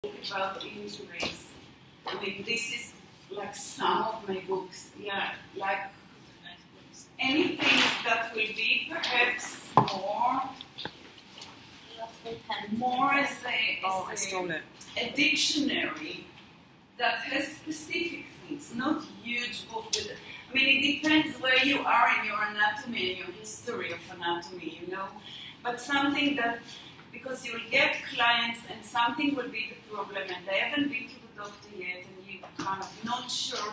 about injuries. I mean, this is like some of my books. Yeah, like anything that will be perhaps more as a dictionary that has specific things, not huge book with. I mean, it depends where you are in your anatomy and your history of anatomy, you know. But something that, because you'll get clients and something will be the problem and they haven't been to the doctor yet and you're kind of not sure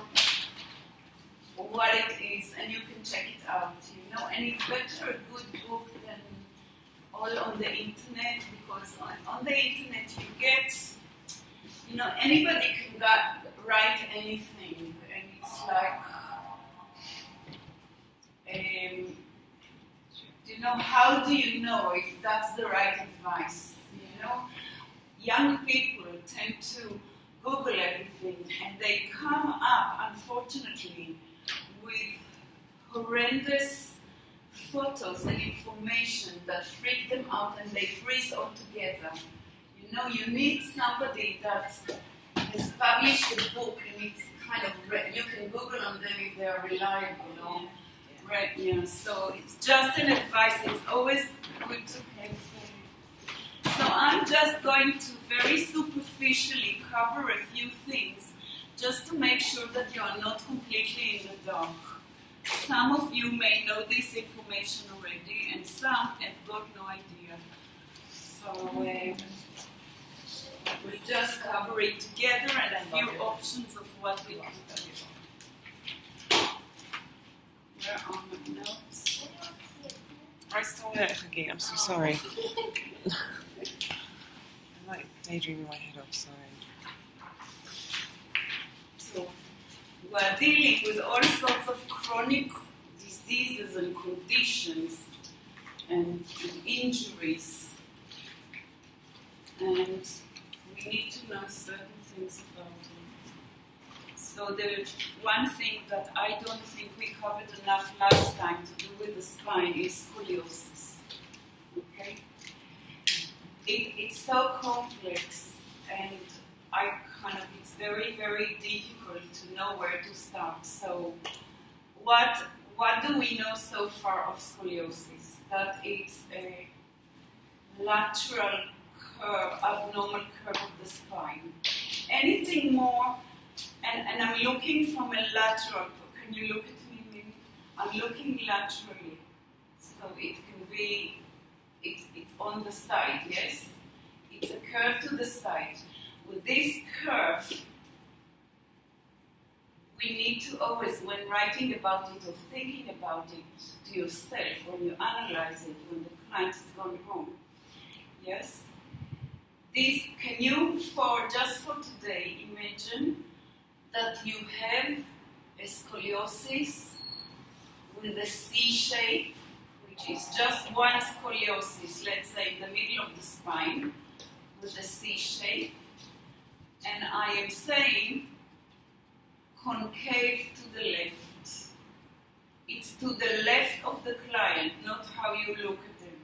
what it is and you can check it out, you know. And it's better a good book than all on the internet, because on the internet you get, you know, anybody can write anything and it's like, you know, how do you know if that's the right advice? You know, young people tend to Google everything and they come up, unfortunately, with horrendous photos and information that freak them out and they freeze altogether. You know, you need somebody that has published a book and it's kind of you can Google on them if they are reliable. You know? Right, yeah. So it's just an advice. It's always good to have. So I'm just going to very superficially cover a few things just to make sure that you are not completely in the dark. Some of you may know this information already, and some have got no idea. So we'll just cover it together and a few options of what we can do. Where are my notes? I stole it, Hagi. I'm so sorry. I'm like daydreaming my head off, sorry. So we're dealing with all sorts of chronic diseases and conditions and injuries. And we need to know certain things about them. So the one thing that I don't think we covered enough last time to do with the spine is scoliosis. Okay? It's so complex and it's very, very difficult to know where to start. So what do we know so far of scoliosis? That it's a lateral curve, abnormal curve of the spine. Anything more. And I'm looking from a lateral. Can you look at me, maybe? I'm looking laterally. So it can be, it's on the side, yes? It's a curve to the side. With this curve, we need to always, when writing about it or thinking about it to yourself, when you analyze it, when the client has gone home, yes? Can you, just for today, imagine that you have a scoliosis with a C shape, which is just one scoliosis, let's say in the middle of the spine, with a C shape. And I am saying concave to the left. It's to the left of the client, not how you look at them.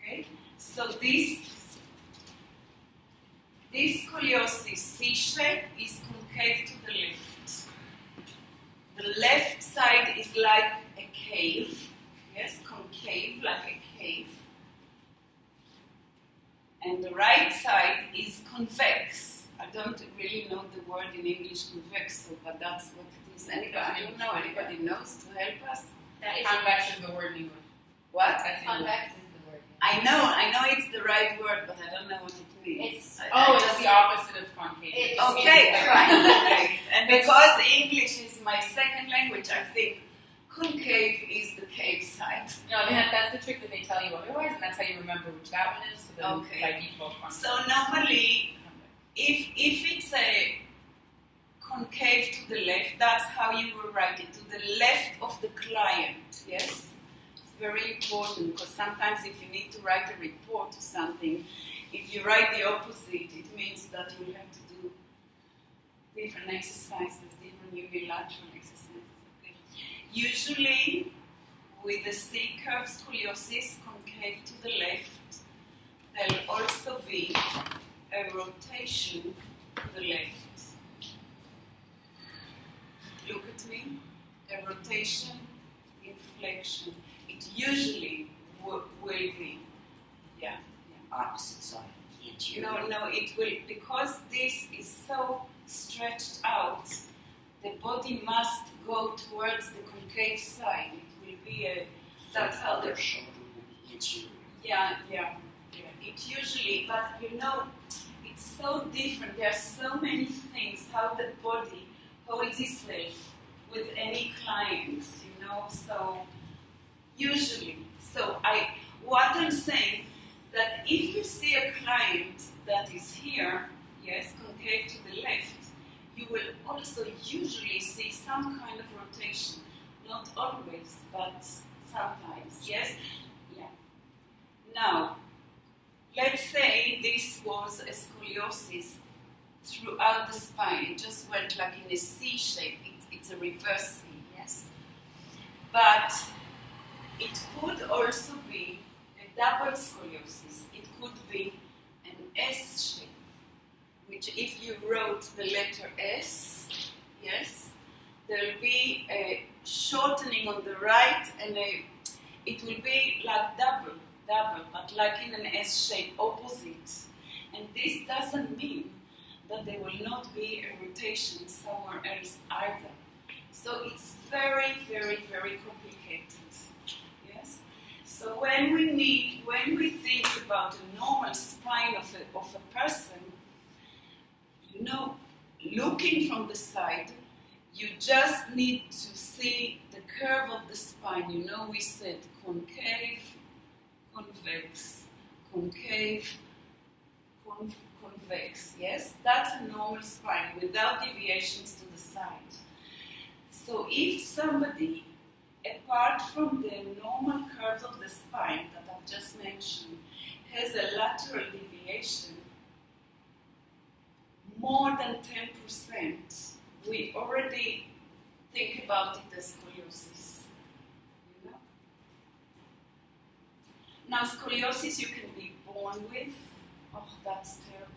Okay? So this scoliosis C shape is concave to the left. The left side is like a cave, yes, concave, like a cave. And the right side is convex. I don't really know the word in English, convex, but that's what it is. I don't know, anybody knows to help us? Convex is the word in English. What? Convex is the word. I know it's the right word, but I don't know what it means. It's the opposite of concave. Okay, fine. Okay. And because English is my second language, I think concave is the cave side. No, that's the trick that they tell you otherwise, and that's how you remember which that one is. So then by default, concave. So normally, if it's a concave to the left, that's how you will write it, to the left of the client, yes? It's very important, because sometimes if you need to write a report or something, if you write the opposite, it means that you have to do different exercises, different unilateral exercises. Okay. Usually, with the C-curve scoliosis, concave to the left, there'll also be a rotation to the left. Look at me. A rotation, inflection. It usually will be. Yeah. Opposite side. No, it will, because this is so stretched out, the body must go towards the concave side. It will be that's how the shoulder will be interior. Yeah. It usually, but it's so different. There are so many things how the body holds itself with any clients, So usually, what I'm saying, that if you see a client that is here, yes, concave to the left, you will also usually see some kind of rotation. Not always, but sometimes, yes? Yeah. Now, let's say this was a scoliosis throughout the spine. It just went like in a C shape. It's a reverse C, yes? But it could also be a double scoliosis. It could be an S shape, which if you wrote the letter S, yes, there will be a shortening on the right, and it will be like double, but like in an S shape, opposite. And this doesn't mean that there will not be a rotation somewhere else either. So it's very, very, very complicated. Yes. So when we think about a normal spine of a person, looking from the side, you just need to see the curve of the spine. We said concave, convex, concave, convex. Yes, that's a normal spine without deviations to the side. So if somebody, apart from the normal curve of the spine that I've just mentioned, has a lateral deviation more than 10%, we already think about it as scoliosis. Now, scoliosis you can be born with. Oh, that's terrible.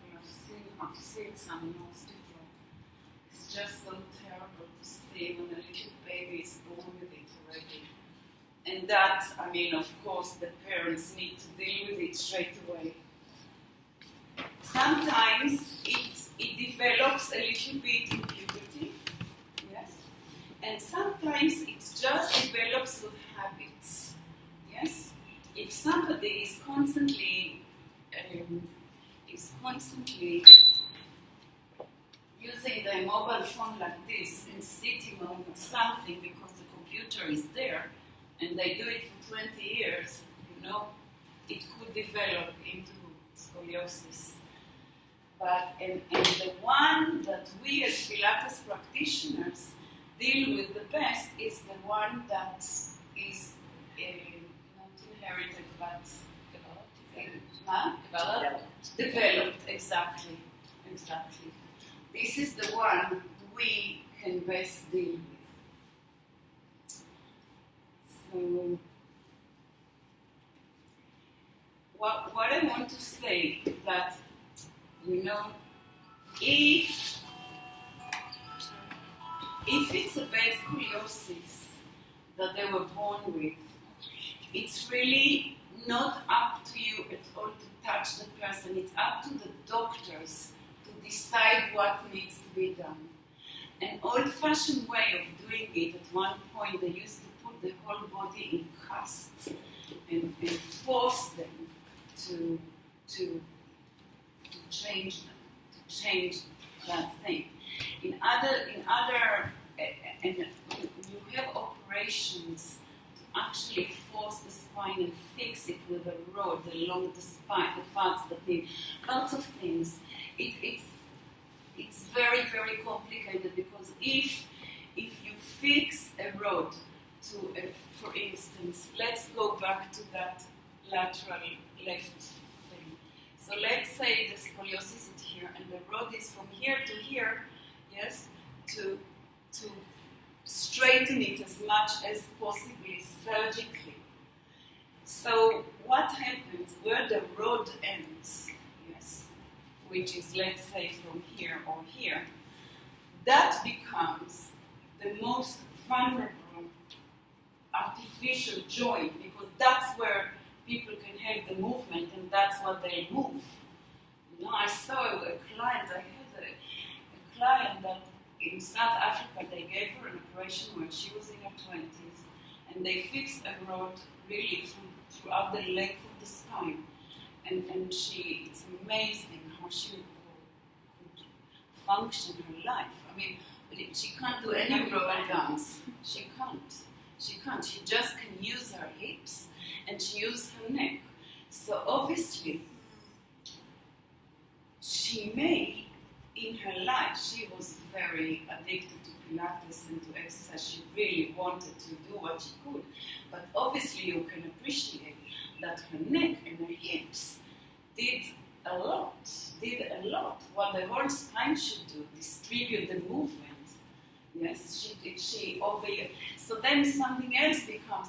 I've seen some in hospital. It's just so terrible to see when a little baby is born with it already. And that, of course, the parents need to deal with it straight away. Sometimes it develops a little bit in puberty, yes, and sometimes it just develops with habits, yes. If somebody is constantly using their mobile phone like this and sitting on something because the computer is there, and they do it for 20 years, it could develop into scoliosis. But and the one that we as Pilates practitioners deal with the best is the one that is not inherited but developed. Exactly. This is the one we can best deal with. So, what I want to say is that, if it's a bad scoliosis that they were born with, it's really not up to you at all to touch the person. It's up to the doctors to decide what needs to be done. An old-fashioned way of doing it, at one point they used to put the whole body in casts and force them to change that thing. In other, and you have operations to actually force the spine and fix it with a rod along the spine, the parts that need lots of things. It's very, very complicated, because if you fix a rod to, for instance, let's go back to that lateral left thing. So let's say the scoliosis is here, and the rod is from here to here, yes, to straighten it as much as possibly surgically. So what happens where the rod ends? Yes, which is, let's say, from here or here, that becomes the most vulnerable artificial joint, because that's where people can have the movement, and that's what they move. You know, I saw a client, I had a client that in South Africa, they gave her an operation when she was in her 20s, and they fixed a rod really throughout the length of the spine. And it's amazing how she could function her life. I mean, she can't do any roll dance. She can't. She just can use her hips and she uses her neck. So obviously, she may, in her life, she was very addicted to Pilates and to exercise. She really wanted to do what she could. But obviously, you can appreciate that her neck and her hips did a lot. What the whole spine should do, distribute the movement. Yes, she obviously. So then something else becomes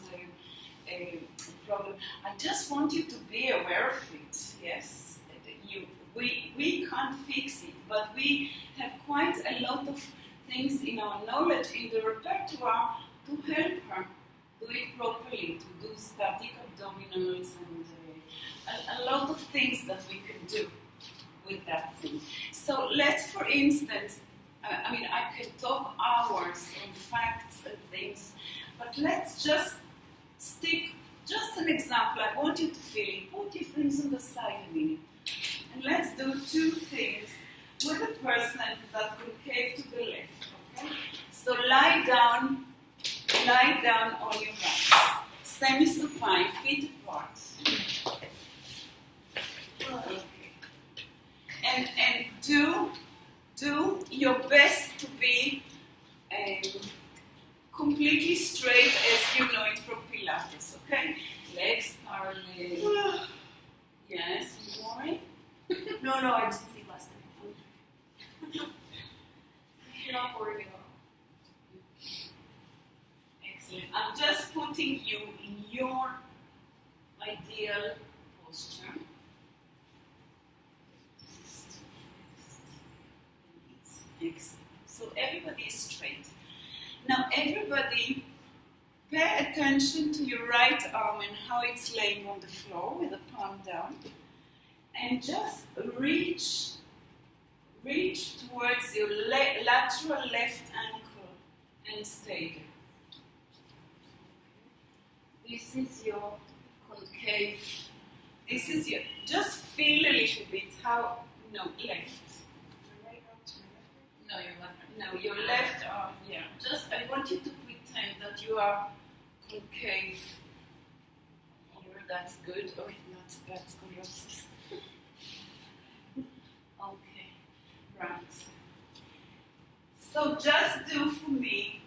a problem. I just want you to be aware of it. Yes, we can't fix it, but we have quite a lot of things in our knowledge, in the repertoire, to help her do it properly, to do static abdominals and a lot of things that we can do with that thing. So let's, for instance, I can talk hours on facts and things, but let's just stick, just an example. I want you to feel it. Put your things on the side a minute. And let's do two things with a person that concave to the left. Okay? So lie down on your back. Semi-supine, feet apart. Okay. And do your best to be completely straight as you know it from Pilates, okay? Legs parallel. Yes, you worry? No, I just see less than you. You're not worried at all. Excellent. I'm just putting you in your ideal posture. Excellent. So everybody is straight. Now everybody pay attention to your right arm and how it's laying on the floor with the palm down. And just reach towards your lateral left ankle and stay there. This is your concave. This is your, just feel a little bit how, no, left. No, your left. No, your left arm, yeah. Just, I want you to pretend that you are concave. Here, that's good. Oh, that's scoliosis. Okay, right. So just do for me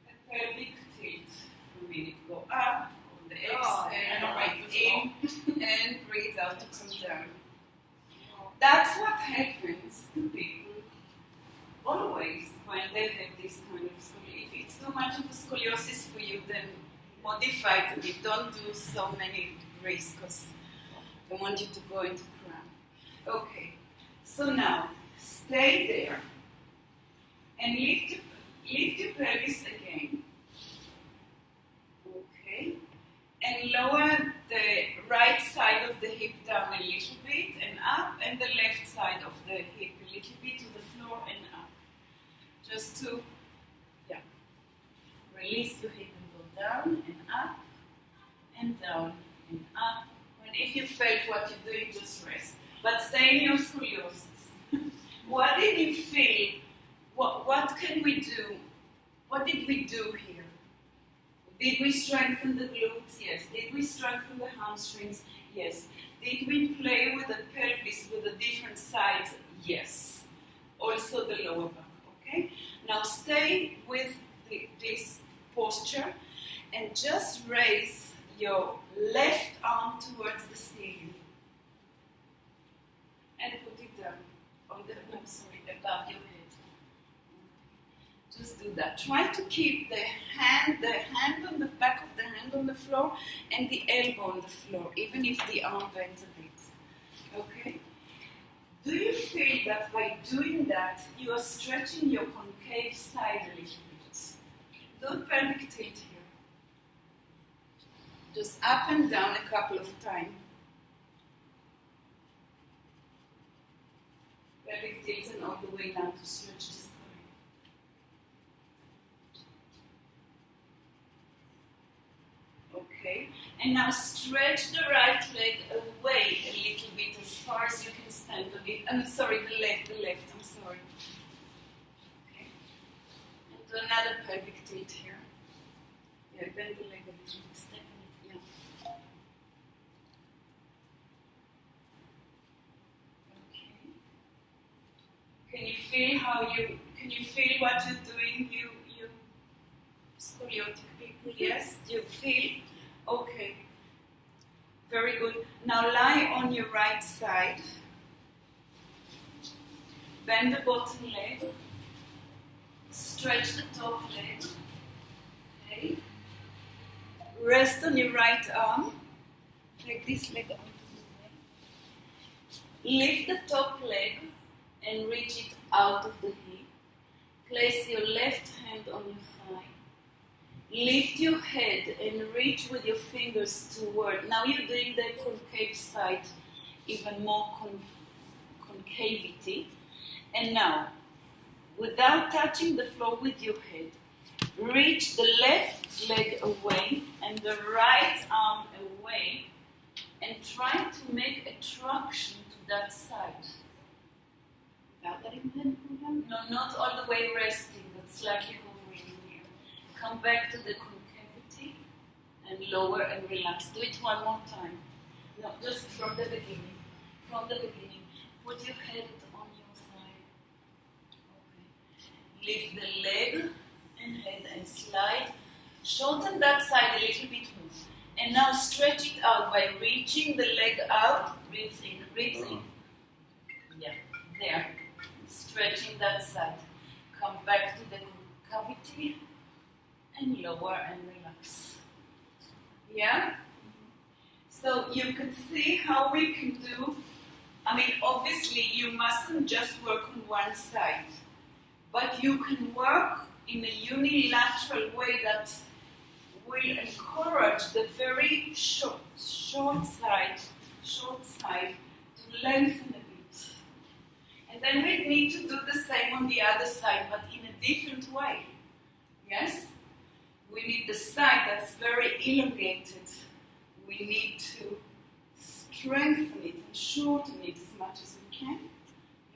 a pelvic tilt for a minute. Go up on the exhale, in and breathe out to come down. That's what happens to people always when they have this kind of scoliosis. If it's too much of a scoliosis for you, then modify it a bit. Don't do so many degrees because I want you to go into cramp. Okay, so now stay there and lift your pelvis again. Okay, and lower the right side of the hip down a little bit and up, and the left side of the hip a little bit to the floor and up. Just to, release your hip and go down and up and down and up. And if you felt what you're doing, just rest. But stay in your scoliosis. What did you feel? What can we do? What did we do here? Did we strengthen the glutes? Yes. Did we strengthen the hamstrings? Yes. Did we play with the pelvis with the different sides? Yes. Also the lower back. Okay? Now stay with this posture and just raise your left arm towards the ceiling and put it down on above your head. Just do that. Try to keep the hand on the back of the hand on the floor and the elbow on the floor, even if the arm bends a bit. Okay? Do you feel that by doing that, you are stretching your concave side a little bit? Do a pelvic tilt here. Just up and down a couple of times. Pelvic tilt and all the way down to stretch this side. Okay, and now stretch the right leg away a little bit as far as you can stand a bit. I'm sorry, the left, I'm sorry. Okay, and do another pelvic tilt here. Yeah, bend the leg a little bit, step in it, yeah. Okay. Can you feel what you're doing, you scoliotic people? Yes? Do you feel? Okay. Very good. Now lie on your right side. Bend the bottom leg. Stretch the top leg. Okay. Rest on your right arm. Take this leg out of the way. Lift the top leg and reach it out of the hip. Place your left hand on your thigh. Lift your head and reach with your fingers toward. Now you're doing the concave side, even more concavity. And now, without touching the floor with your head, reach the left leg away and the right arm away and try to make a traction to that side. No, not all the way resting, but slightly hovering here. Come back to the concavity and lower and relax. Do it one more time. No, just from the beginning. From the beginning. Put your head on your thigh. Okay. Lift the leg and head and slide. Shorten that side a little bit more. And now stretch it out by reaching the leg out. Ribs in, ribs in. Yeah, there. Stretching that side. Come back to the concavity and lower and relax. Yeah? So you can see how we can do. I mean, obviously you mustn't just work on one side, but you can work in a unilateral way that will encourage the very short side to lengthen a bit. And then we need to do the same on the other side, but in a different way. Yes? We need the side that's very elongated. We need to strengthen it and shorten it as much as we can.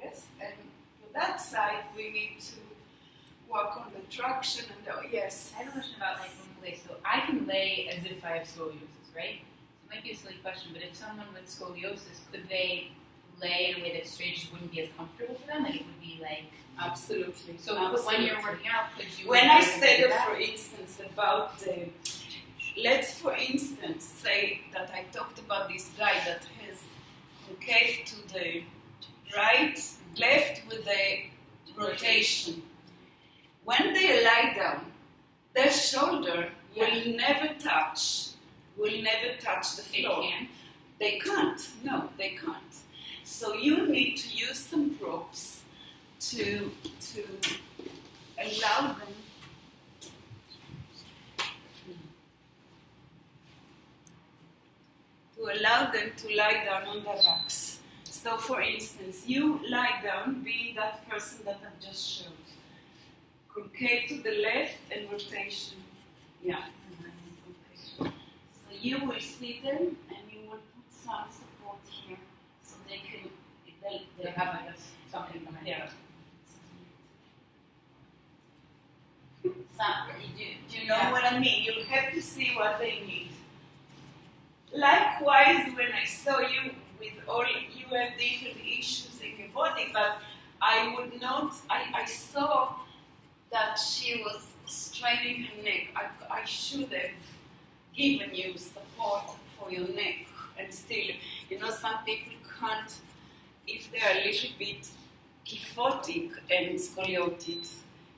Yes? And for that side, we need to work on the traction and the, yes. I have a question about like when we lay. So I can lay as if I have scoliosis, right? So it might be a silly question, but if someone with scoliosis, could they lay in a way that straight just wouldn't be as comfortable for them? Like it would be like... Absolutely. So absolutely. when you're working out, could you... When I said, for instance, about the... Let's, for instance, say that I talked about this guy that has concave to the right, left with a rotation. When they lie down, their shoulder will never touch the floor. They can't. No, they can't. So you need to use some props to allow them to lie down on their backs. So for instance, you lie down being that person that I've just showed. Concave to the left and rotation. Yeah. So you will see them and you will put some support here so they can They have like something behind yeah. Do you know what I mean? You have to see what they need. Likewise, when I saw you with all, you have different issues in your body, but I would not, I saw that she was straining her neck. I should have given you support for your neck, and still, some people can't, if they're a little bit kyphotic and scoliotic,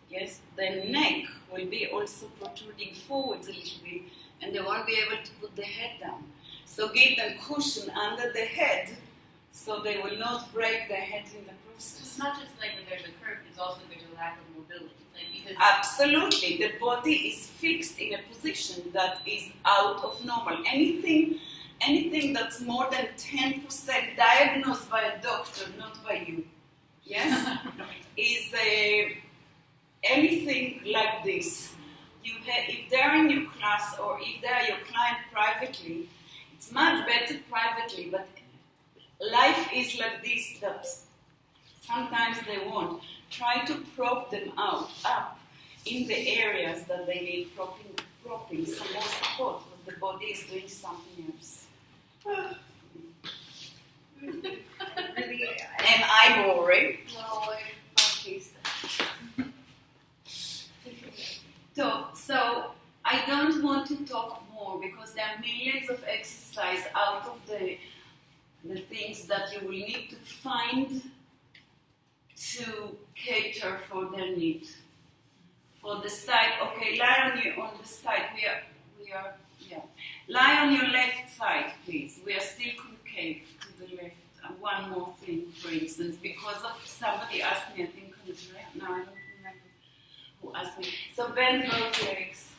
yes, the neck will be also protruding forwards a little bit, and they won't be able to put the head down. So give them cushion under the head so they will not break their head in the So it's process. not just like that there's a curve, it's also there's a lack of mobility. Like because Absolutely, the body is fixed in a position that is out of normal. Anything that's more than 10% diagnosed by a doctor, not by you, yes, is anything like this. If they're in your class or if they're your client privately, it's much better privately, but life is like this that sometimes they won't. Try to prop them up in the areas that they need propping, some more support, because the body is doing something else. Really, Am I boring? no, I can't taste So I don't want to talk more because there are millions of exercise out of the things that you will need to find to cater for their need. For the side, okay, lie on the side. We are, yeah. Lie on your left side, please. We are still concave to the left. And one more thing, for instance, because of somebody asked me, I think on the left. No, I don't remember who asked me. So bend both legs.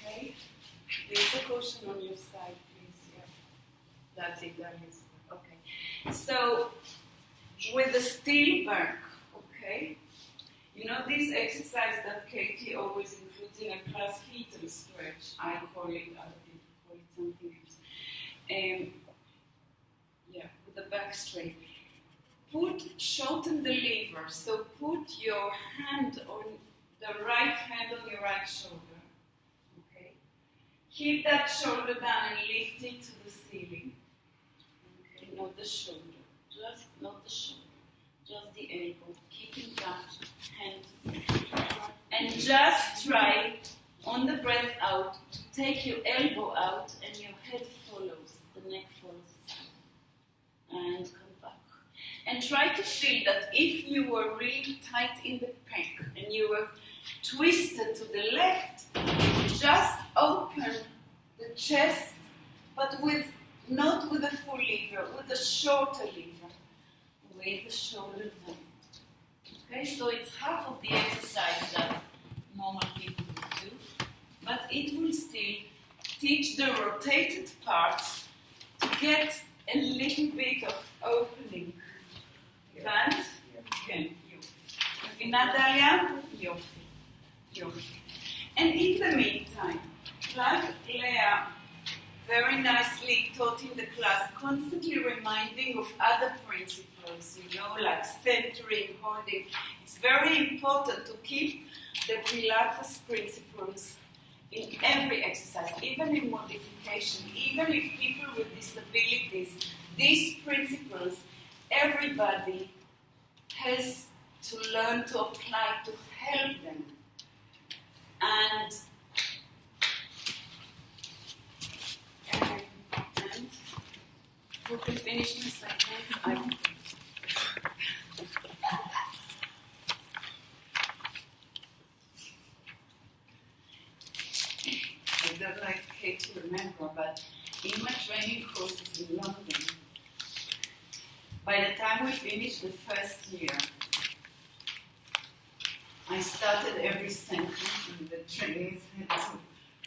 Okay. There's a cushion on your side, please. Yeah. That's it. That is okay. So with the steel back, okay. You know this exercise that Katie always includes in a class, fetal stretch. I call it. Other people call it something else. Yeah, with the back straight. Shorten the lever. So put your hand on the right hand on your right shoulder. Okay. Keep that shoulder down and lift it to the ceiling. Okay, not the shoulder. Just not the shoulder. Just the elbow. Keep it down. Hand. And just try on the breath out to take your elbow out and your head follows. The neck follows. And come back. And try to feel that if you were really tight in the pec and you were twisted to the left, just open the chest, but not with a full lever, with a shorter lever, with the shoulder down. Okay, so it's half of the exercise that normal people will do, but it will still teach the rotated parts to get a little bit of opening. Vant? כן, יופי. מבינה דליה? יופי. יופי. And in the meantime, like Leah very nicely taught in the class, constantly reminding of other principles, like centering, holding. It's very important to keep the Pilates principles in every exercise, even in modification, even if people with disabilities, these principles, everybody has to learn to apply to help them. And who can finish my sentence? I don't like Kate to remember, but in my training courses in London, by the time we finished the first year, I started every sentence and the trainees had to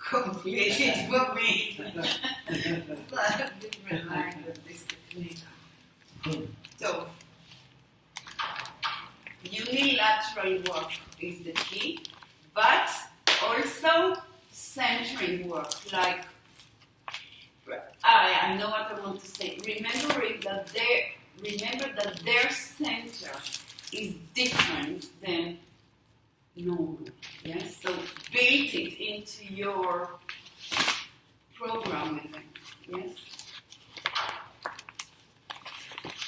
complete it for me. So I've been relying on this technique. So, unilateral work is the key, but also centering work, like I know what I want to say. Remember that their center is different than normal. Yes? So build it into your program with them. Yes?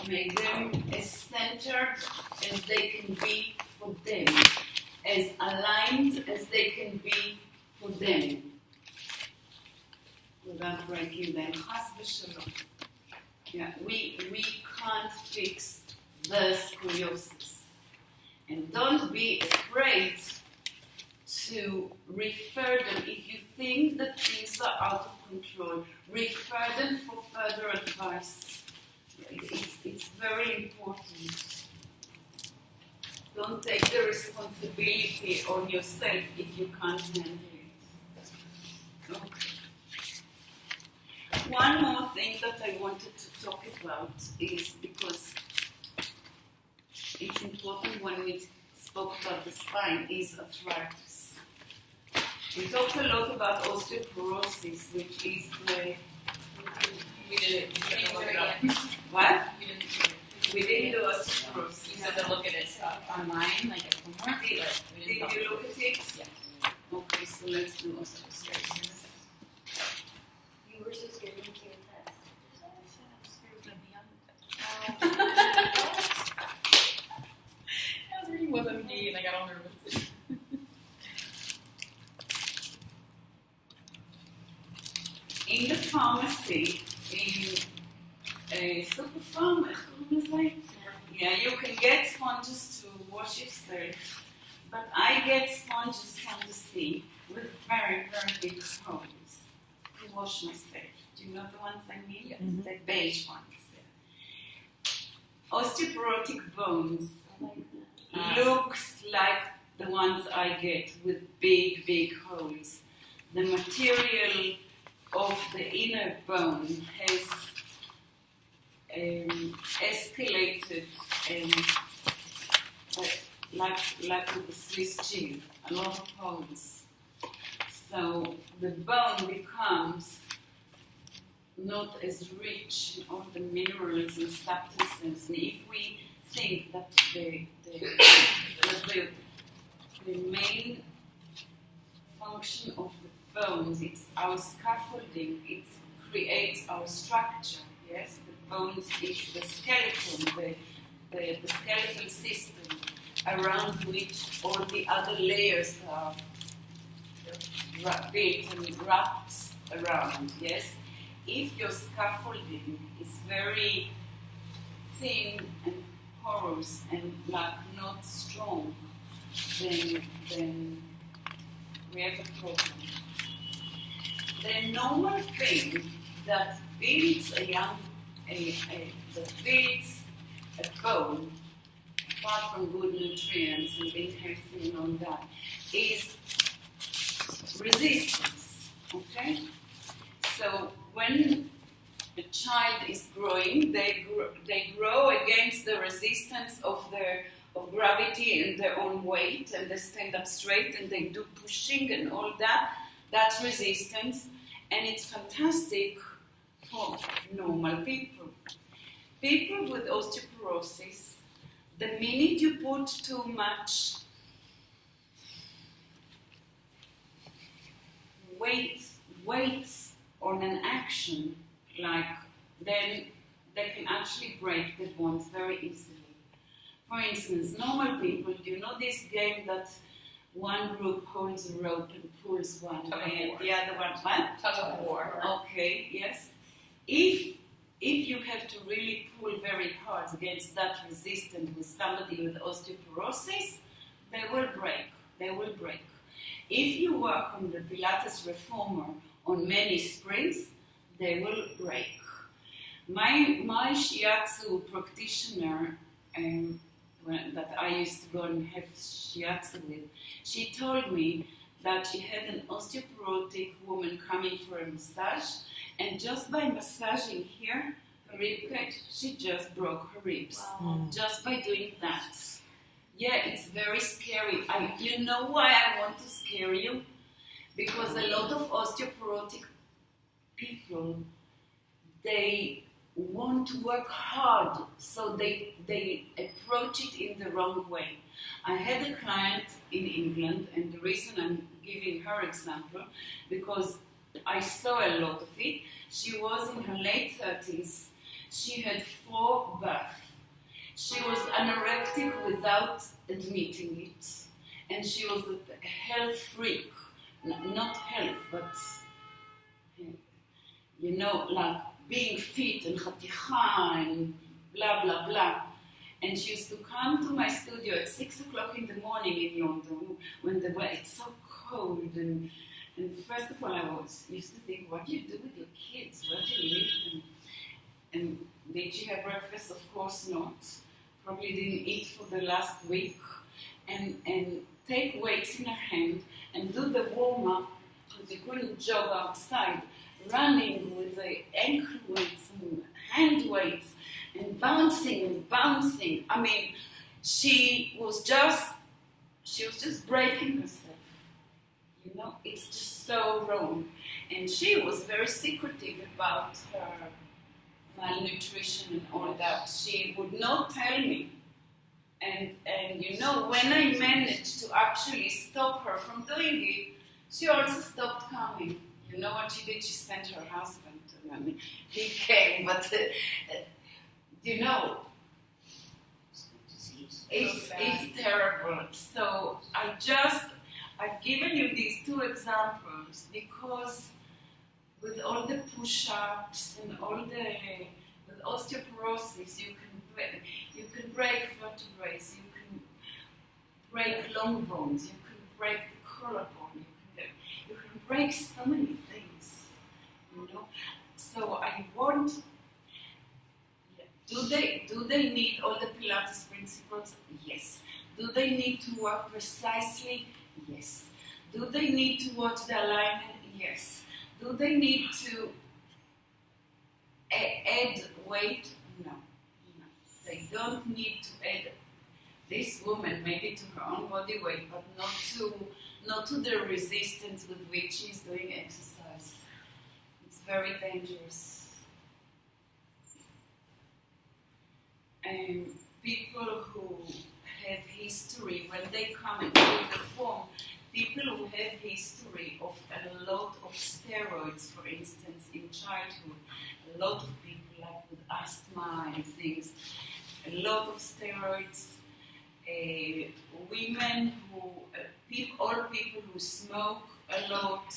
Make them as centered as they can be for them, as aligned as they can be for them, without breaking them. Chas v'shalom. Yeah, we can't fix the scoliosis. And don't be afraid to refer them. If you think that things are out of control, refer them for further advice. it's very important. Don't take the responsibility on yourself if you can't handle it. Okay. One more thing that I wanted to talk about is because it's important when we spoke about the spine is arthritis. We talked a lot about osteoporosis, which is the We didn't look it up. what? We didn't do it. We didn't do osteoporosis. You said to look at it online, like at homework, but we Did didn't talk you about look it. at it? Yeah. Okay, so let's do osteoporosis. You were so scared when you came in test. I was reading WebMD and I got all nervous. In the pharmacy, in a super farm, yeah, you can get sponges to wash yourself, but I get sponges from the sea with very, very big holes to wash myself. Do you know the ones I mean? Yeah. Mhm. The beige ones. Osteoporotic bones looks like the ones I get with big, big holes. The material of the inner bone has escalated like with the Swiss cheese, a lot of holes. So the bone becomes not as rich in all the minerals and substances. And if we think that the main function of the bones, it's our scaffolding, it creates our structure, yes? The bones is the skeleton, the skeletal system around which all the other layers are built and wrapped around, yes? If your scaffolding is very thin and porous and like not strong, then we have a problem. The normal thing that builds a bone, apart from good nutrients and being healthy and all that, is resistance. Okay? So when a child is growing, they grow against the resistance of gravity and their own weight, and they stand up straight and they do pushing and all that. That's resistance, and it's fantastic for normal people. People with osteoporosis, the minute you put too much weights on an action, then they can actually break the bonds very easily. For instance, normal people, you know this game that one group holds a rope and pulls one way and the other one, what? Tug of war. Okay, yes. If you have to really pull very hard against that resistance with somebody with osteoporosis, they will break. They will break. If you work on the Pilates reformer on many springs, they will break. My shiatsu practitioner that I used to go and have shiatsu with, she told me that she had an osteoporotic woman coming for a massage, and just by massaging here, her ribcage, she just broke her ribs. Wow. Just by doing that. Yeah, it's very scary. You know why I want to scare you? Because a lot of osteoporotic people, they want to work hard, so they approach it in the wrong way. I had a client in England, and the reason I'm giving her example, because I saw a lot of it. She was in her late 30s. She had 4 births. She was anorectic without admitting it, and she was a health freak. Not health, but you know, like being fit and chaticha and blah blah blah. And she used to come to my studio at 6 o'clock in the morning in London when the weather it's so cold. And first of all, I used to think, what do you do with your kids? Where do you leave them? And did she have breakfast? Of course not. Probably didn't eat for the last week. And take weights in her hand and do the warm-up, because you couldn't jog outside, running with the ankle weights and hand weights and bouncing. I mean, she was just breaking herself. You know, it's just so wrong. And she was very secretive about her malnutrition and all that. She would not tell me. And you know, when I managed to actually stop her from doing it, she also stopped coming. You know what she did? She sent her husband to me. He came, but you know, it's terrible. So I've given you these two examples because with all the push-ups and all with osteoporosis, you can break vertebrae, you can break long bones, you can break the collarbone, you can break so many things, you know. So I want. Do they need all the Pilates principles? Yes. Do they need to work precisely? Yes. Do they need to watch the alignment? Yes. Do they need to add weight? No. They don't need to add this woman maybe to her own body weight, but not to the resistance with which she's doing exercise. It's very dangerous. And people who have history, when they come and fill the form, people who have history of a lot of steroids, for instance, in childhood, a lot of people like with asthma and things, a lot of steroids, women all people who smoke a lot,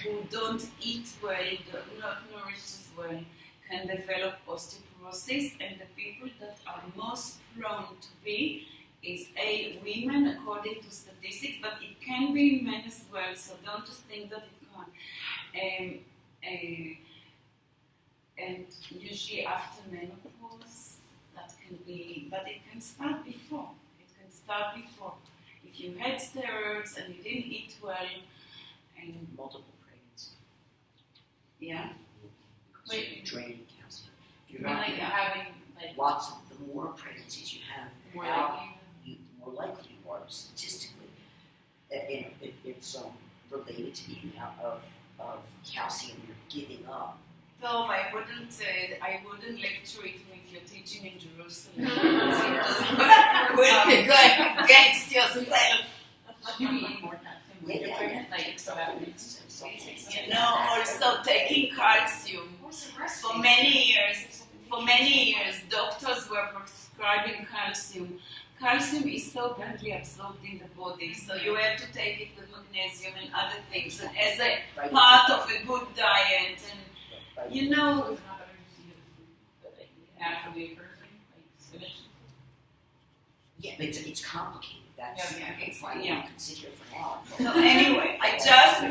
who don't eat well, not nourish as well, can develop osteoporosis, and the people that are most prone to be is women, according to statistics, but it can be men as well, so don't just think that it can't. And usually after menopause, that can be, but it can start before. If you had steroids and you didn't eat well, and multiple pregnancies. Yeah. Wait, draining calcium. If you're You're not like having like lots of the more pregnancies you have, more the more likely you are statistically. It's related to the amount of calcium you're giving up. So I wouldn't lecture it if you're teaching in Jerusalem. Will be going against yourself. You know, also taking calcium. For many years, doctors were prescribing calcium. Calcium is so badly absorbed in the body, so you have to take it with magnesium and other things, and as a part of a good diet. And you know, naturally occurring, like spinach. Yeah, but it's complicated. That's it's why we can sit here for an hour. So anyway, I just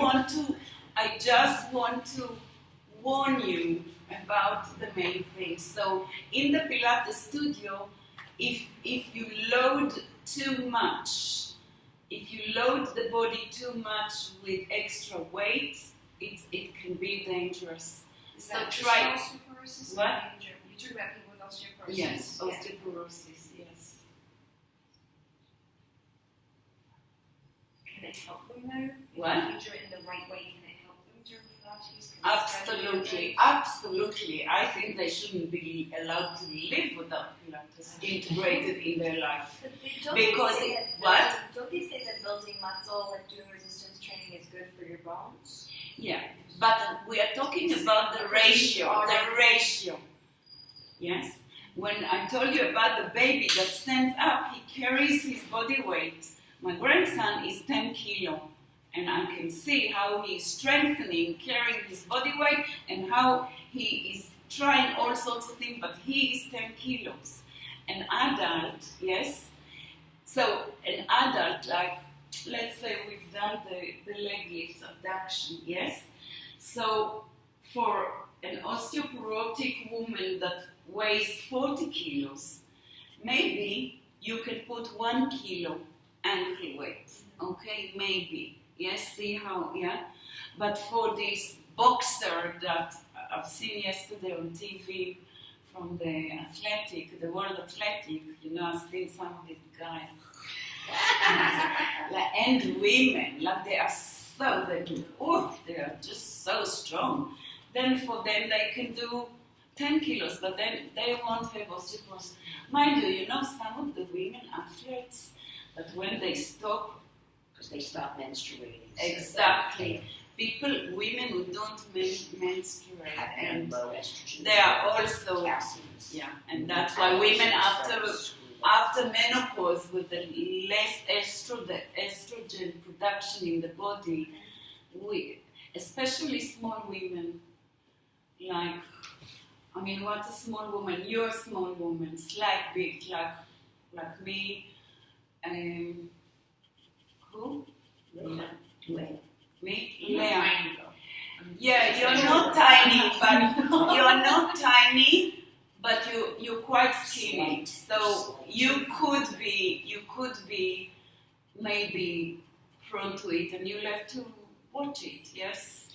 want to warn you about the main things. So in the Pilates studio, if you load too much, if you load the body too much with extra weight, it can be dangerous. So try. Osteoporosis? What? You talk about people with osteoporosis? Yes, Yeah. osteoporosis. Yes. Can it help them though? What? If you do it in the right way, can it help them during Pilates? Can Absolutely. I think they shouldn't be allowed to live without Pilates integrated in their life. But don't Because they say that what? Don't they say that building muscle, like doing resistance training, is good for your bones? Yeah, but we are talking about the ratio. Yes. When I told you about the baby that stands up, he carries his body weight. My grandson is 10 kilo, and I can see how he is strengthening, carrying his body weight, and how he is trying all sorts of things, but he is 10 kilos. An adult, yes. So an adult, like, let's say we've done the leg lifts, abduction, yes? So for an osteoporotic woman that weighs 40 kilos, maybe you can put 1 kilo ankle weight, okay, maybe, yes, see how, yeah, but for this boxer that I've seen yesterday on TV from the World Athletic, you know, I've seen some of these guys, and women, like they are they are just so strong. Then for them they can do 10 kilos, but then they won't have osteoporosis. Mind you, you know, some of the women athletes, that when they stop, Because they stop menstruating. exactly, women who don't menstruate, Have and low estrogen. they are also, calciums. yeah, and that's why women after menopause, with the less estrogen production in the body, especially small women, like, I mean, what's a small woman? You're a small woman, slight big, like me. Who? Wait. Me? You're Leah. tiny, though. Yeah, you're not tiny, but you're not tiny, but you're quite skinny. So you could be maybe prone to it, and you'll have to watch it. Yes.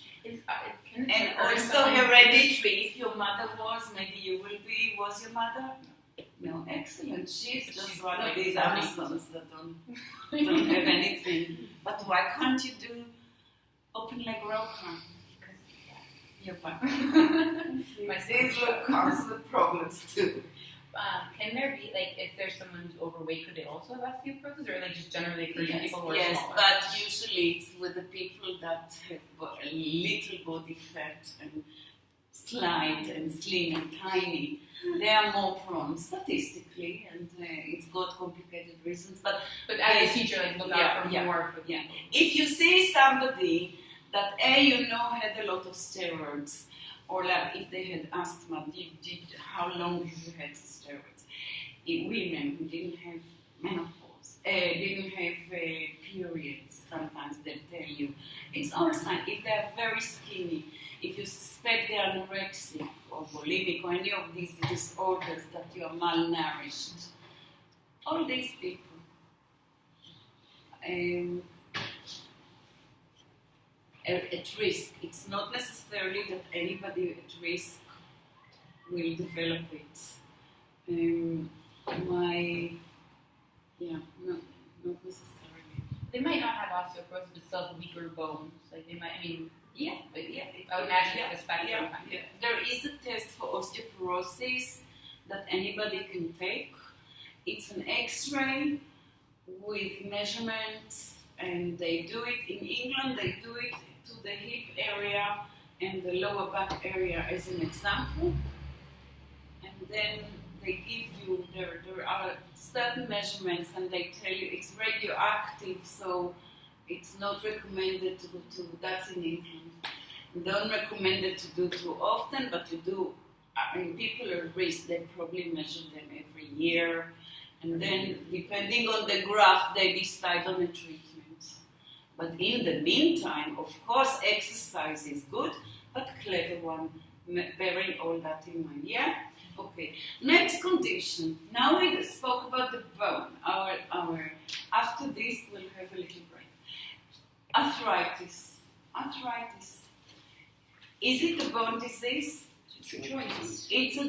And also hereditary. If your mother was, maybe you will be. Was your mother? No, excellent. She's just one of these Amazons that don't have anything. But why can't you do open leg rocker? Your back. These will cause the problems too. Can there be, like, if there's someone who's overweight, could they also have osteoporosis, or like just generally occurs in people who are Yes, smaller? but usually it's with the people that have a little body fat and slight and slim and tiny. They are more prone statistically, and it's got complicated reasons. But as a teacher, like, look out for more. Yeah. If you see somebody that had a lot of steroids, or like if they had asthma, how long have you had steroids? In women who didn't have menopause, didn't have periods, sometimes they tell you. It's all sign. If they are very skinny, if you suspect they are anorexic or bulimic or any of these disorders that you are malnourished, all these people. At risk. It's not necessarily that anybody at risk will develop it. Not necessarily. They might not have osteoporosis, but still have weaker bones. Like, they might, I mean, Yeah. I would imagine it's a spectrum. Yeah. There is a test for osteoporosis that anybody can take. It's an X-ray with measurements, and they do it in England. They do it to the hip area and the lower back area as an example, and then they give you there are certain measurements, and they tell you it's radioactive, so it's not recommended to that's in England. Don't recommend it to do too often, but you do. I mean, people at risk, they probably measure them every year, and then depending on the graph, they decide on a treatment. But in the meantime, of course, exercise is good, but clever one, bearing all that in mind. Yeah. Okay. Next condition. Now we spoke about the bone. After this, we'll have a little break. Arthritis. Is it a bone disease? It's a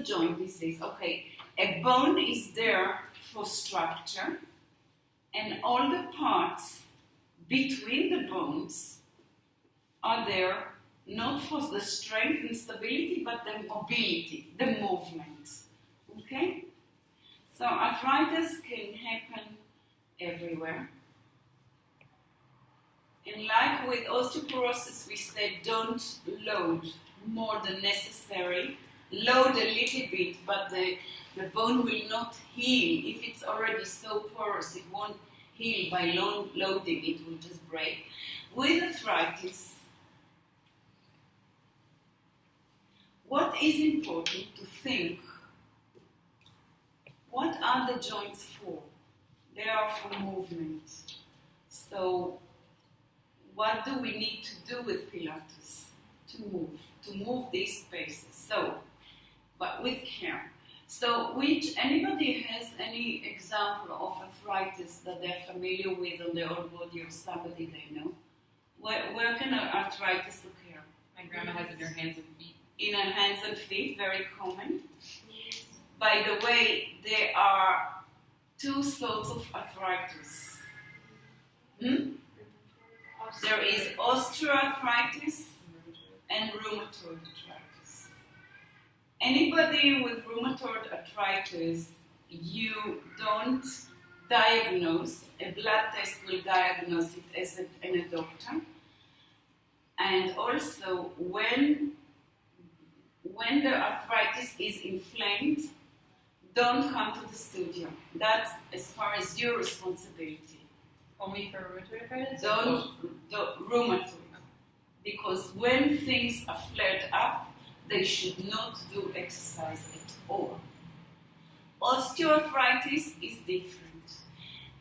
joint disease. Okay. A bone is there for structure, and all the parts between the bones are there not for the strength and stability, but the mobility, the movement. Okay? So arthritis can happen everywhere. And like with osteoporosis, we said don't load more than necessary. Load a little bit, but the bone will not heal. If it's already so porous, it won't heal by loading, it will just break. With arthritis, what is important to think? What are the joints for? They are for movement. So, what do we need to do with Pilates? To move, to move these spaces. So, but with care. So, anybody has any example of arthritis that they're familiar with on their own body or somebody they know? Where can arthritis occur? My grandma has it in her hands and feet. In her hands and feet, very common. By the way, there are two sorts of arthritis. There is osteoarthritis and rheumatoid arthritis. Anybody with rheumatoid arthritis, you don't diagnose, a blood test will diagnose it as a doctor. And also, when the arthritis is inflamed, don't come to the studio. That's as far as your responsibility. Only for rheumatoid arthritis? Don't rheumatoid. Because when things are flared up, they should not do exercise at all. Osteoarthritis is different.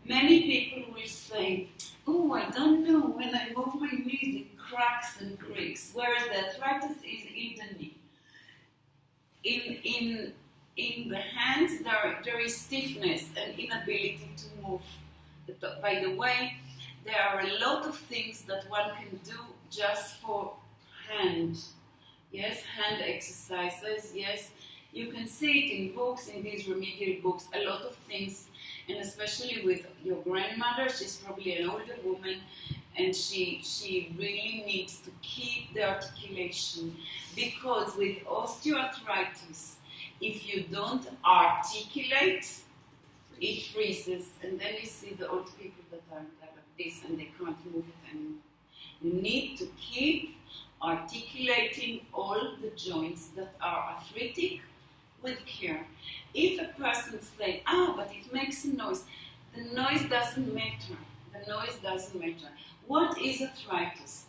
Many people will say, oh, I don't know, when I move my knees it cracks and creaks, whereas the arthritis is in the knee. In the hands, there is stiffness and inability to move. By the way, there are a lot of things that one can do just for hand. Yes, hand exercises, yes. You can see it in books, in these remedial books, a lot of things, and especially with your grandmother, she's probably an older woman, and she really needs to keep the articulation, because with osteoarthritis, if you don't articulate, it freezes, and then you see the old people that are like this and they can't move it anymore. You need to keep articulating all the joints that are arthritic with care. If a person says, but it makes a noise, the noise doesn't matter. The noise doesn't matter. What is arthritis?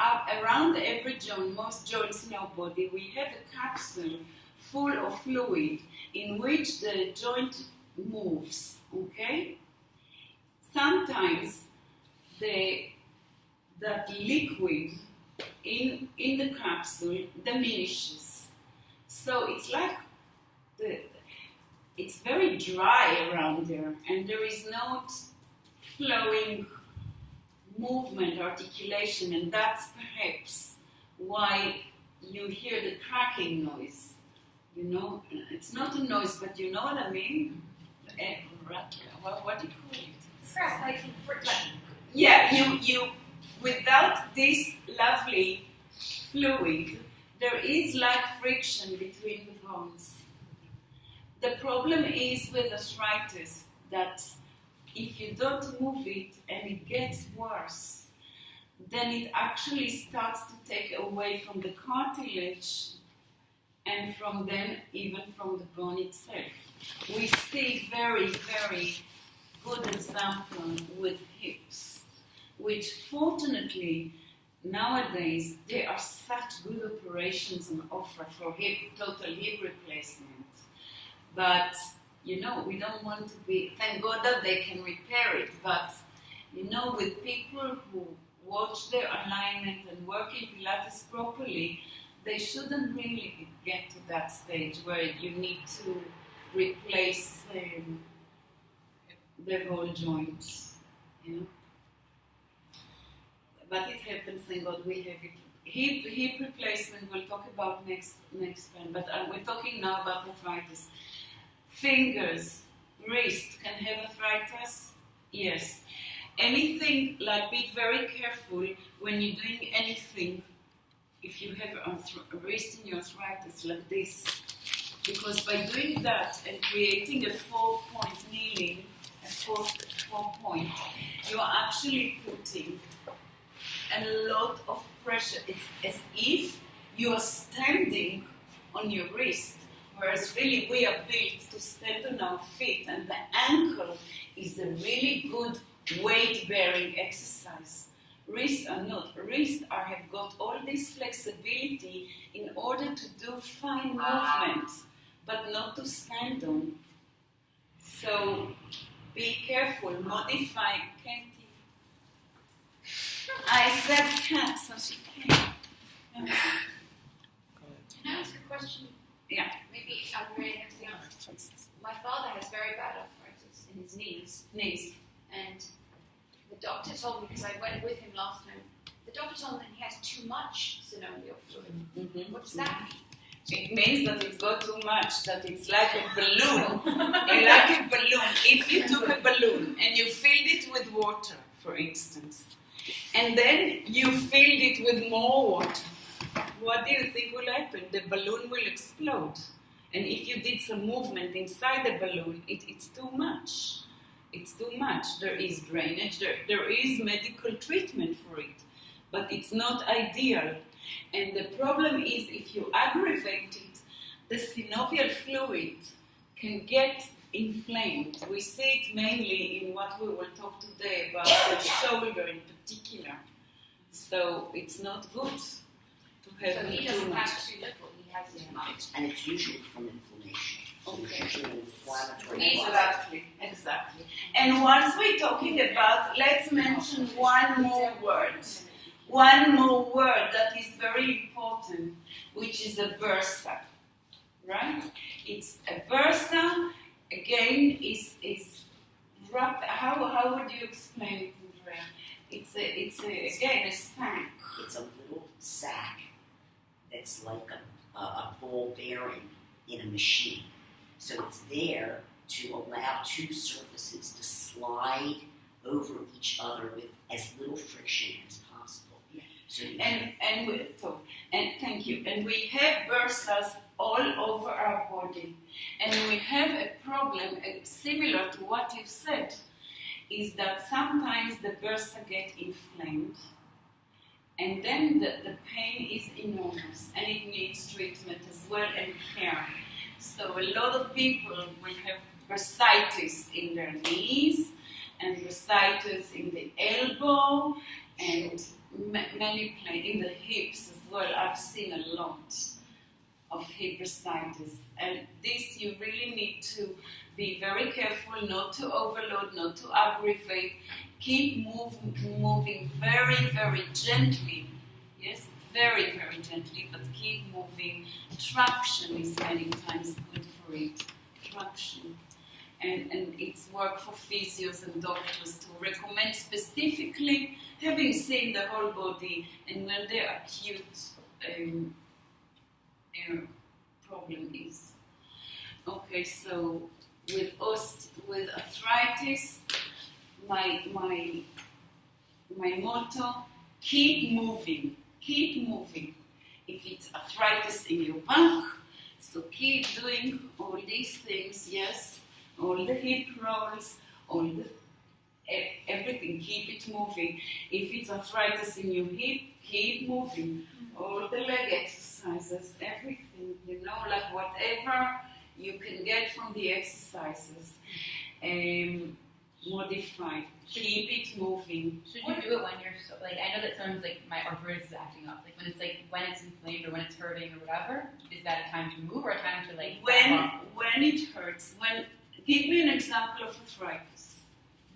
Around every joint, most joints in our body, we have a capsule full of fluid in which the joint moves, okay? Sometimes that liquid in the capsule diminishes. So it's like it's very dry around there, and there is no flowing movement, articulation, and that's perhaps why you hear the cracking noise. You know, it's not a noise, but you know what I mean? What do you call it? Crack, like friction. Yeah, you without this lovely fluid, there is like friction between the bones. The problem is with arthritis that if you don't move it and it gets worse, then it actually starts to take away from the cartilage and from then even from the bone itself. We see very, very good example with hips, which fortunately nowadays there are such good operations on offer for total hip replacement. But you know, we don't want to be, thank God that they can repair it, but you know, with people who watch their alignment and work in Pilates properly, they shouldn't really get to that stage where you need to replace the whole joint, you know. But it happens, thank God we have it. Hip replacement we'll talk about next time, but we're talking now about arthritis. Fingers, wrist can have arthritis? Yes. Anything, like be very careful when you're doing anything, if you have a wrist in your arthritis like this, because by doing that and creating a 4-point kneeling, a 4-point, you are actually putting a lot of pressure. It's as if you are standing on your wrist, whereas really we are built to stand on our feet, and the ankle is a really good weight-bearing exercise. Wrists are not. Wrists have got all this flexibility in order to do fine movement, but not to stand on. So be careful, modify. Katie. I said cat, so she came. question. Yeah. Maybe I'm very next thing. My father has very bad arthritis in his knees, and the doctor told me, because I went with him last time, the doctor told me that he has too much synovial fluid. Mm-hmm. What does that mean? It means that it's got too much, that it's like a balloon. Like a balloon. If you took a balloon and you filled it with water, for instance, and then you filled it with more water, what do you think will happen? The balloon will explode. And if you did some movement inside the balloon, it's too much. It's too much. There is drainage, there is medical treatment for it, but it's not ideal. And the problem is, if you aggravate it, the synovial fluid can get inflamed. We see it mainly in what we will talk today about the shoulder in particular. So it's not good to have So he too doesn't much. have too little, he has too much. And it's usually from inflammation. So Okay. it's usually an inflammatory process. Exactly. And once we're talking about, let's mention one more word that is very important, which is a bursa, right? It's a bursa. Again, is wrapped. How would you explain it, Andrea? It's a sack. It's a little sac that's like a ball bearing in a machine. So it's there to allow two surfaces to slide over each other with as little friction as possible. So you And thank you. And we have bursas all over our body, and we have a problem similar to what you said, is that sometimes the bursa get inflamed, and then the pain is enormous, and it needs treatment as well and care. So a lot of people will have bursitis in their knees, and bursitis in the elbow, and many in the hips as well. I've seen a lot of hip bursitis, and this you really need to be very careful not to overload, not to aggravate. Keep moving very, very gently. Yes, very, very gently, but keep moving. Traction is many times good for it. Traction. And it's work for physios and doctors to recommend specifically having seen the whole body, and when the acute problem is. Okay, so with arthritis, my motto: keep moving. Keep moving. If it's arthritis in your back, so keep doing all these things. Yes. All the hip rolls, everything, keep it moving. If it's arthritis in your hip, keep moving. All the leg exercises, everything, like whatever you can get from the exercises. Modify, keep it moving. Should you do it when you're I know that sometimes my arthritis is acting up, when it's inflamed or when it's hurting or whatever, is that a time to move or a time to when it hurts, give me an example of arthritis.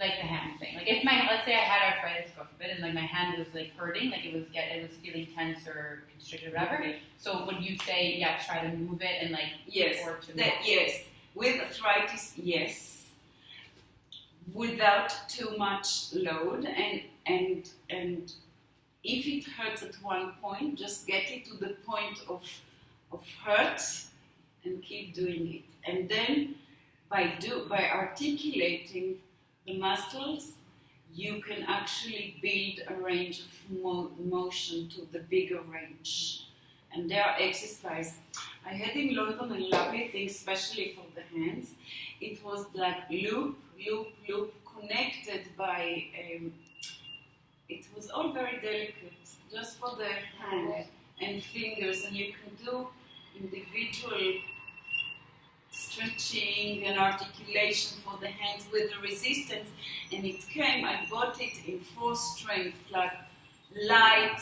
Like the hand thing. If let's say I had arthritis, God forbid, and my hand was hurting, it was feeling tense or constricted or whatever. Okay. So would you say, try to move it and yes, or to yes. With arthritis, yes. Without too much load, and if it hurts at one point, just get it to the point of hurt and keep doing it. And then by articulating the muscles, you can actually build a range of motion to the bigger range. And there are exercises. I had in London a lovely thing, especially for the hands. It was like loop, connected by, it was all very delicate, just for the hand and fingers, and you can do individual stretching and articulation for the hands with the resistance, and I bought it in full strength, light,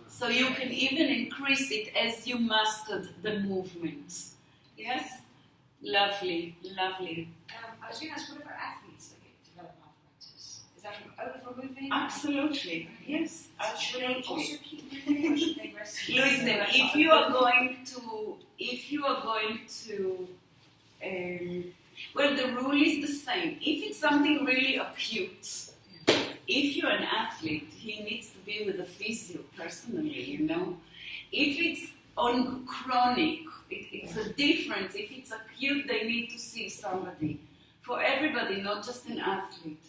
so you can even increase it as you mastered the movement. Yes? Lovely. I was going to ask, what about athletes that develop arthritis? Is that from over-moving? Absolutely. Yes. Should they also keep moving or should they rest? Listen, if you are going to if you are going to, well, the rule is the same. If it's something really acute, if you're an athlete, he needs to be with a physio personally, you know. If it's on chronic, it's a difference. If it's acute, they need to see somebody. For everybody, not just an athlete.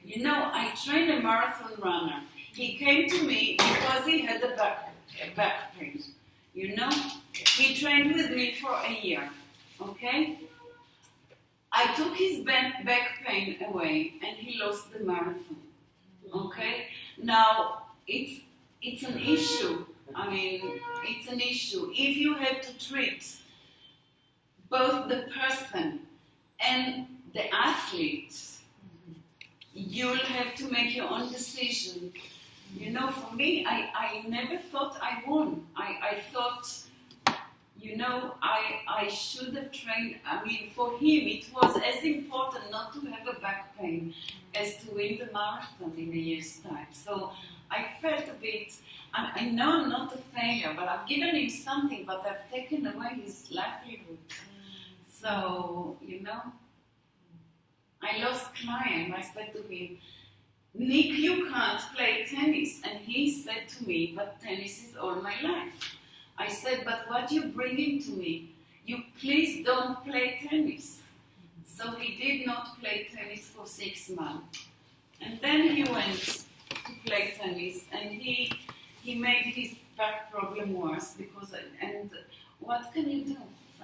You know, I trained a marathon runner. He came to me because he had a back pain. You know, he trained with me for a year. Okay? I took his back pain away, and he lost the marathon. Okay? Now, it's an issue. I mean, it's an issue. If you have to treat both the person and the athlete, you'll have to make your own decision. You know, for me, I never thought I won. I thought, you know, I should have trained. I mean, for him, it was as important not to have a back pain as to win the marathon in a year's time. So I felt a bit, I know I'm not a failure, but I've given him something, but I've taken away his livelihood. So, you know, I lost client. I said to him, Nick, you can't play tennis. And he said to me, but tennis is all my life. I said, but what you bringing to me? You please don't play tennis. So he did not play tennis for 6 months. And then he went to play tennis, and he made his back problem worse because, and what can you do?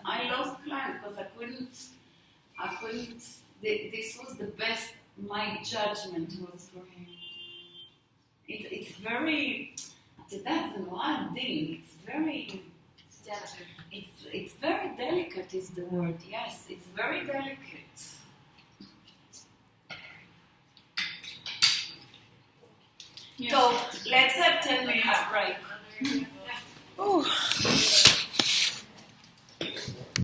I lost client because I couldn't, this was the best my judgment was for him. It's very, that's an odd thing. It's very, it's very delicate is the word, yes, it's very delicate. So let's have 10 minutes break. Oh.